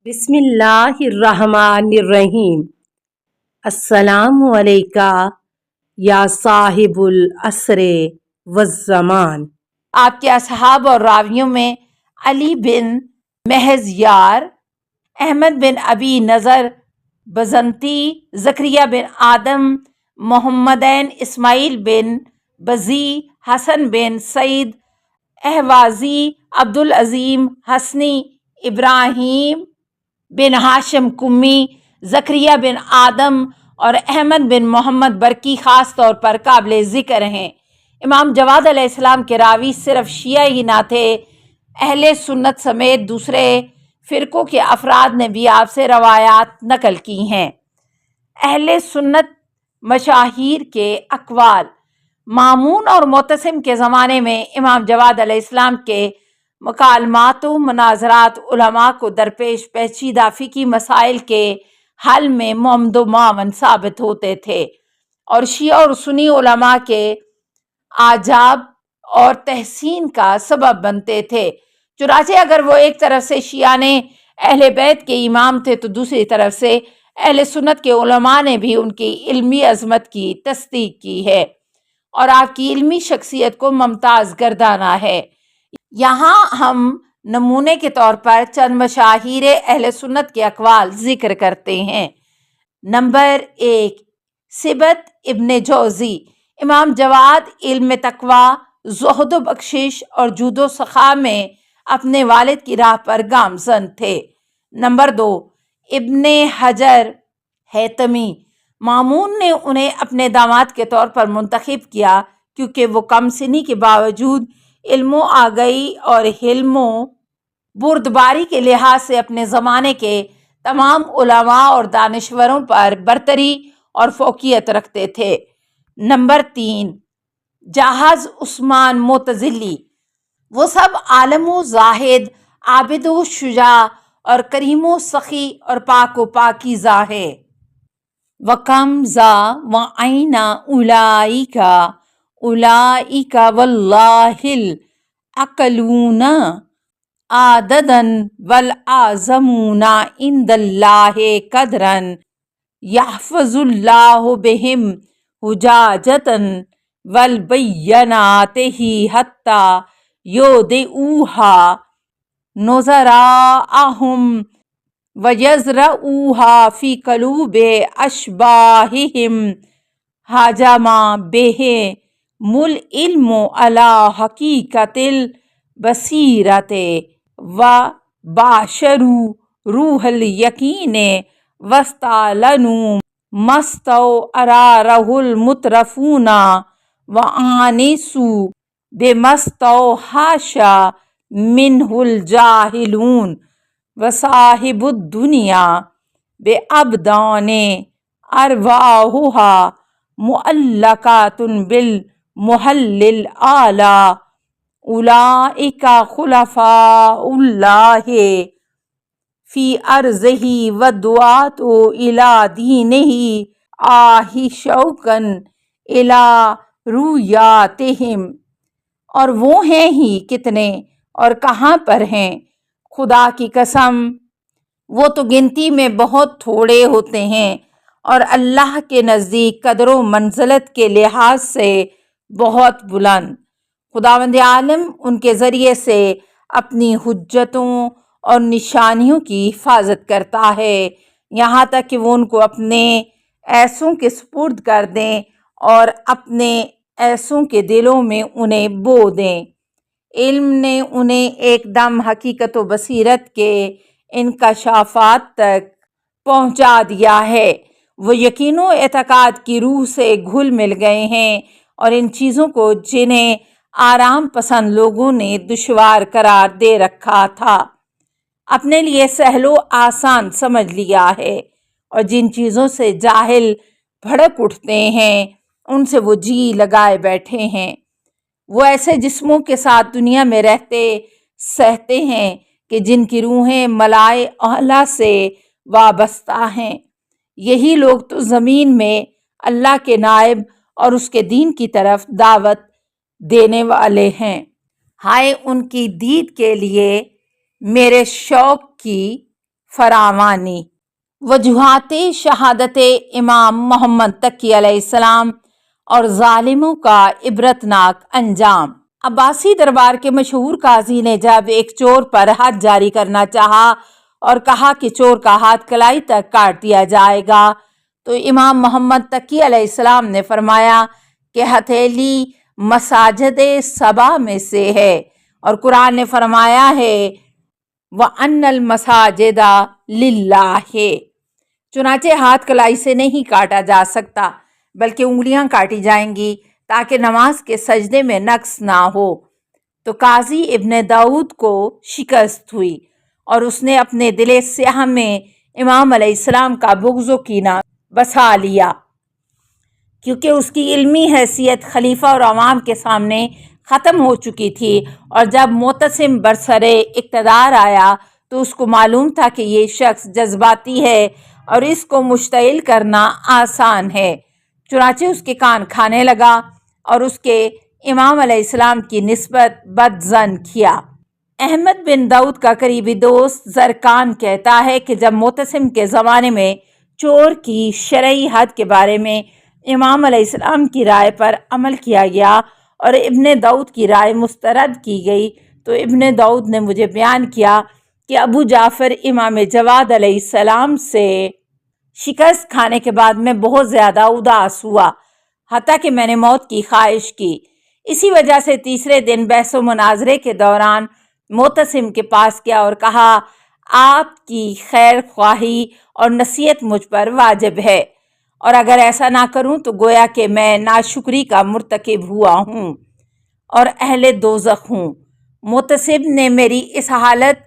بسم اللہ الرحمن الرحیم۔ السلام علیکہ یا صاحب العصر والزمان۔ آپ کے اصحاب اور راویوں میں علی بن محضیار، احمد بن ابی نضر بزنتی، زکریا بن آدم، محمدین اسماعیل بن بزی، حسن بن سعید اہوازی، عبدالعظیم حسنی، ابراہیم بن ہاشم کمی، زکریا بن آدم اور احمد بن محمد برکی خاص طور پر قابل ذکر ہیں۔ امام جواد علیہ السلام کے راوی صرف شیعہ ہی نہ تھے، اہل سنت سمیت دوسرے فرقوں کے افراد نے بھی آپ سے روایات نقل کی ہیں۔ اہل سنت مشاہیر کے اقوال۔ مامون اور معتصم کے زمانے میں امام جواد علیہ السلام کے مکالمات و مناظرات علماء کو درپیش پیچیدہ فقہی مسائل کے حل میں معمد و معاون ثابت ہوتے تھے اور شیعہ اور سنی علماء کے اعجاب اور تحسین کا سبب بنتے تھے۔ چنانچہ اگر وہ ایک طرف سے شیعہ نے اہل بیت کے امام تھے تو دوسری طرف سے اہل سنت کے علماء نے بھی ان کی علمی عظمت کی تصدیق کی ہے اور آپ کی علمی شخصیت کو ممتاز گردانا ہے۔ یہاں ہم نمونے کے طور پر چند مشاہیر اہل سنت کے اقوال ذکر کرتے ہیں۔ نمبر 1، صبت ابن جوزی۔ امام جواد علم تقوی، زہد و بخشش اور جود و سخا میں اپنے والد کی راہ پر گامزن تھے۔ نمبر 2، ابن حجر حیتمی۔ مامون نے انہیں اپنے داماد کے طور پر منتخب کیا کیونکہ وہ کم سنی کے باوجود علم و آگاہی اور حلم و بردباری کے لحاظ سے اپنے زمانے کے تمام علماء اور دانشوروں پر برتری اور فوقیت رکھتے تھے۔ نمبر 3، جاحظ عثمان معتزلی۔ وہ سب عالم و زاہد، عابد و شجاع اور کریم و سخی اور پاک و پاکیزہ ہے۔ وَكَمْ ذَا وَأَيْنَ أُولَئِكَ وَاللَّهِ الْأَقَلُونَ عَدَدًا وَالْأَعْظَمُونَ عِندَ اللَّهِ قَدْرًا يَحْفَظُ اللَّهُ بِهِمْ حُجَّجَةً وَالْبَيِّنَاتِ حَتَّى يُودِعُوهَا نُظَرَاءَهُمْ وَيَزْرَعُوهَا فِي قُلُوبِ أَشْبَاهِهِمْ هَجَمَ بِهِمُ الْعِلْمُ عَلَى حَقِيقَةِ الْبَصِيرَةِ وَبَاشَرُوا رُوحَ الْيَقِينِ وَاسْتَعْلَنُوا مَا اسْتَوْعَرَهُ الْمُتْرَفُونَ وَآنِسُوا بِمَا اسْتَوْحَشَ مِنْهُ الْجَاهِلُونَ وَصَاحِبُ الدُّنْيَا بِأَبْدَانِ أَرْوَاحُهَا مُعَلَّقَةٌ بِالْمُحَلِّ الْأَعْلَى أُولَئِكَ خُلَفَاءُ اللَّهِ فِي أَرْضِهِ وَالدُّعَاةُ إِلَى دِينِهِ آہِ شَوْقًا إِلَى رُؤْيَتِهِمْ۔ اور وہ ہیں ہی کتنے اور کہاں پر ہیں، خدا کی قسم وہ تو گنتی میں بہت تھوڑے ہوتے ہیں اور اللہ کے نزدیک قدر و منزلت کے لحاظ سے بہت بلند۔ خداوند عالم ان کے ذریعے سے اپنی حجتوں اور نشانیوں کی حفاظت کرتا ہے یہاں تک کہ وہ ان کو اپنے ایسوں کے سپرد کر دیں اور اپنے ایسوں کے دلوں میں انہیں بو دیں۔ علم نے انہیں ایک دم حقیقت و بصیرت کے انکشافات تک پہنچا دیا ہے۔ وہ یقین و اعتقاد کی روح سے گھل مل گئے ہیں اور ان چیزوں کو جنہیں آرام پسند لوگوں نے دشوار قرار دے رکھا تھا اپنے لیے سہل و آسان سمجھ لیا ہے، اور جن چیزوں سے جاہل بھڑک اٹھتے ہیں ان سے وہ جی لگائے بیٹھے ہیں۔ وہ ایسے جسموں کے ساتھ دنیا میں رہتے سہتے ہیں کہ جن کی روحیں ملائے اعلیٰ سے وابستہ ہیں۔ یہی لوگ تو زمین میں اللہ کے نائب اور اس کے دین کی طرف دعوت دینے والے ہیں۔ ہائے ان کی دید کے لیے میرے شوق کی فراوانی۔ وجوہات شہادت امام محمد تقی علیہ السلام اور ظالموں کا عبرتناک انجام۔ عباسی دربار کے مشہور قاضی نے جب ایک چور پر حد جاری کرنا چاہا اور کہا کہ چور کا ہاتھ کلائی تک کاٹ دیا جائے گا، تو امام محمد تقی علیہ السلام نے فرمایا کہ ہتھیلی مساجد 7 میں سے ہے، اور قرآن نے فرمایا ہے وَأَنَّ الْمَسَاجِدَ لِلَّهِ۔ چنانچہ ہاتھ کلائی سے نہیں کاٹا جا سکتا بلکہ انگلیاں کاٹی جائیں گی تاکہ نماز کے سجدے میں نقص نہ ہو۔ تو قاضی ابن داؤد کو شکست ہوئی اور اس نے اپنے دل سیاہ میں امام علیہ السلام کا بغض و کینہ بسا لیا، کیونکہ اس کی علمی حیثیت خلیفہ اور عوام کے سامنے ختم ہو چکی تھی، اور جب معتصم برسر اقتدار آیا تو اس کو معلوم تھا کہ یہ شخص جذباتی ہے اور اس کو مشتعل کرنا آسان ہے، چنانچہ اس کے کان کھانے لگا اور اس کے امام علیہ السلام کی نسبت بد ظن کیا۔ احمد بن داؤد کا قریبی دوست زرقان کہتا ہے کہ جب معتصم کے زمانے میں چور کی شرعی حد کے بارے میں امام علیہ السلام کی رائے پر عمل کیا گیا اور ابن داؤد کی رائے مسترد کی گئی، تو ابن داؤد نے مجھے بیان کیا کہ ابو جعفر امام جواد علیہ السلام سے شکست کھانے کے بعد میں بہت زیادہ اداس ہوا، حتیٰ کہ میں نے موت کی خواہش کی۔ اسی وجہ سے تیسرے دن بحث و مناظرے کے دوران معتصم کے پاس گیا اور کہا آپ کی خیر خواہی اور نصیحت مجھ پر واجب ہے، اور اگر ایسا نہ کروں تو گویا کہ میں ناشکری کا مرتکب ہوا ہوں اور اہل دوزخ ہوں۔ معتصم نے میری اس حالت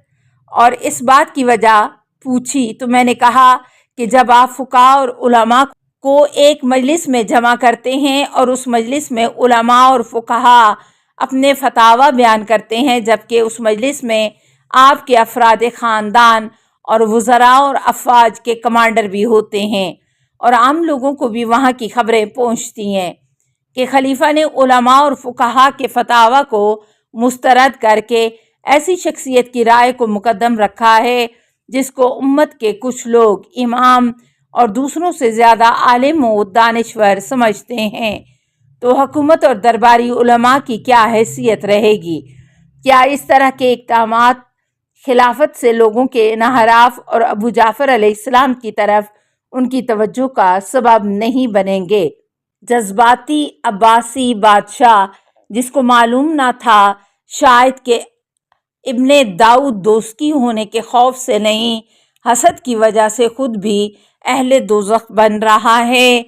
اور اس بات کی وجہ پوچھی تو میں نے کہا کہ جب آپ فقہاء اور علماء کو ایک مجلس میں جمع کرتے ہیں اور اس مجلس میں علماء اور فقہاء اپنے فتاویٰ بیان کرتے ہیں، جبکہ اس مجلس میں آپ کے افراد خاندان اور وزراء اور افواج کے کمانڈر بھی ہوتے ہیں، اور عام لوگوں کو بھی وہاں کی خبریں پہنچتی ہیں کہ خلیفہ نے علماء اور فقہاء کے فتاویٰ کو مسترد کر کے ایسی شخصیت کی رائے کو مقدم رکھا ہے جس کو امت کے کچھ لوگ امام اور دوسروں سے زیادہ عالم و دانشور سمجھتے ہیں، تو حکومت اور درباری علماء کی کیا حیثیت رہے گی؟ کیا اس طرح کے اقدامات خلافت سے لوگوں کے انحراف اور ابو جعفر علیہ السلام کی طرف ان کی توجہ کا سبب نہیں بنیں گے؟ جذباتی عباسی بادشاہ جس کو معلوم نہ تھا شاید کہ ابن داؤد دوزخی ہونے کے خوف سے نہیں، حسد کی وجہ سے خود بھی اہل دوزخ بن رہا ہے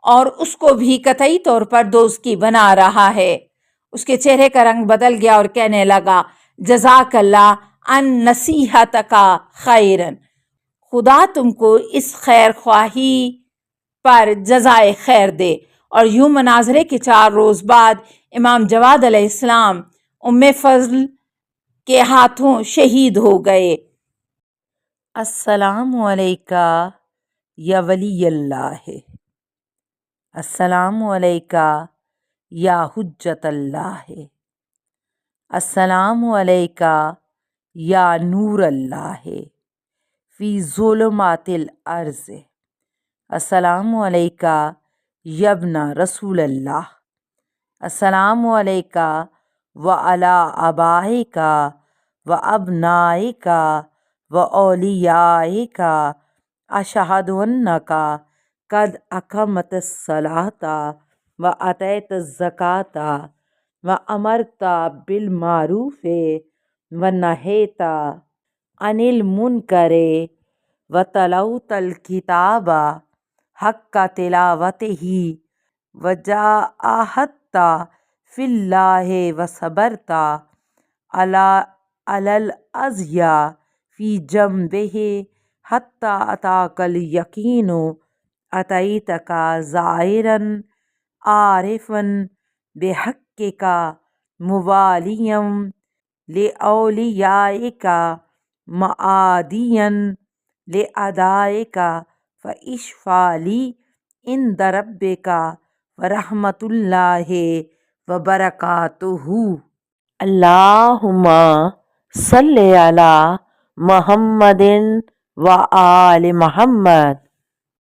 اور اس کو بھی قطعی طور پر دوزخی بنا رہا ہے، اس کے چہرے کا رنگ بدل گیا اور کہنے لگا جزاک اللہ ان نصیحتک خیرن، خدا تم کو اس خیر خواہی پر جزائے خیر دے۔ اور یوں مناظرے کے 4 روز بعد امام جواد علیہ السلام ام فضل کے ہاتھوں شہید ہو گئے۔ السلام علیکہ یا ولی اللہ، السلام علیکہ یا حجت اللہ، السلام علیکہ یا نور اللہ فی ظلمات الارض، السلام علیکہ یا ابن رسول اللہ، السلام علیکہ وعلی آبائک و ابنائک و اولیائک، اشہد انک قد اقمت الصلاۃ و اتیت الزکاۃ و امرت بالمعروف و نہیت عن المنکر و تلوت الکتاب حق تلاوتہ و جاہدت فی اللہ و صبرت علی الاذی فی جنبہ حتی اتاک الیقین، اتیتک زائرا عارفا بحقک موالیا لاولیائک معادیا لاعدائک، فاشفع لی عند ربک ورحمۃ اللہ وبرکاتہ۔ اللہم صلی علی محمد و آل محمد.